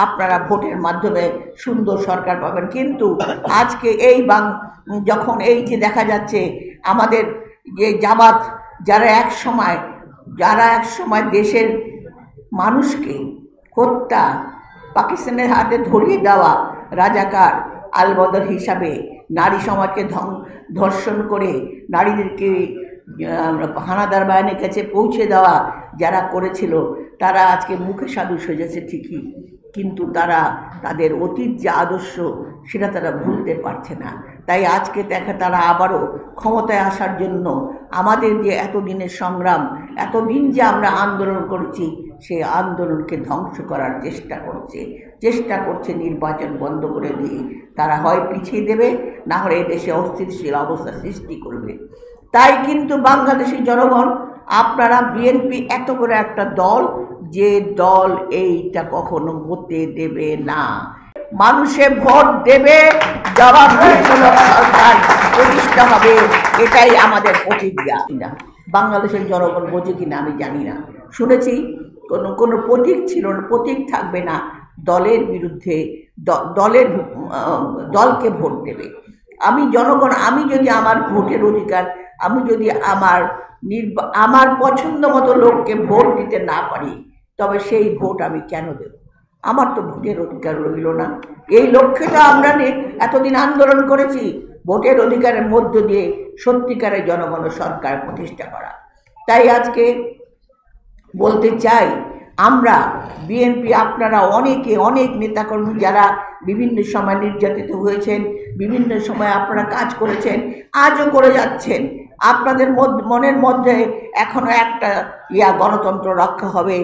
আপনারা ভোটের মাধ্যমে সুন্দর সরকার পাবেন। কিন্তু আজকে এই যখন এই যে দেখা যাচ্ছে আমাদের যে জামাত যারা এক সময় দেশের মানুষকে হত্যা, পাকিস্তানের হাতে ধরিয়ে দেওয়া রাজাকার আলবদর হিসাবে নারী সমাজকে ধর্ষণ করে নারীদেরকে হানাদার বাহিনীর কাছে পৌঁছে দেওয়া যারা করেছিল, তারা আজকে মুখে সাধু সেজেছে ঠিকই, কিন্তু তারা তাদের অতীত যে আদর্শ সেটা তারা ভুলতে পারছে না। তাই আজকে তারা আবারও ক্ষমতায় আসার জন্য আমাদের যে এতদিনের সংগ্রাম, এতদিন যে আমরা আন্দোলন করেছি, সেই আন্দোলনকে ধ্বংস করার চেষ্টা করছে নির্বাচন বন্ধ করে দিয়ে। তারা হয় পিছিয়ে দেবে, না হলে দেশে অস্থিতিশীল অবস্থা সৃষ্টি করবে। তাই কিন্তু বাংলাদেশের জনগণ, আপনারা বিএনপি এত বড় একটা দল, যে দল এইটা কখনো হতে দেবে না। মানুষে ভোট দেবে, জবাবদিহিমূলক সরকার প্রতিষ্ঠা হবে, এটাই আমাদের প্রতিজ্ঞা। বাংলাদেশের জনগণ বোঝে কিনা আমি জানি না। শুনেছি কোনো প্রতীক ছিল না, প্রতীক থাকবে না, দলের বিরুদ্ধে দলকে ভোট দেবে। আমি যদি আমার ভোটের অধিকার, আমি যদি আমার পছন্দ মতো লোককে ভোট দিতে না পারি, তবে সেই ভোট আমি কেন দেব? আমার তো ভোটের অধিকার রইল না। এই লক্ষ্যে তো আমরা এতদিন আন্দোলন করেছি, ভোটের অধিকারের মধ্য দিয়ে সত্যিকারের জনগণ সরকার প্রতিষ্ঠা করা। তাই আজকে বলতে চাই, আমরা বিএনপি, আপনারা অনেক নেতাকর্মী যারা বিভিন্ন সময় নির্যাতিত হয়েছেন, বিভিন্ন সময় আপনারা কাজ করেছেন, আজও করে যাচ্ছেন। আপনাদের মনের মধ্যে এখনো একটা গণতন্ত্র রক্ষা হবে।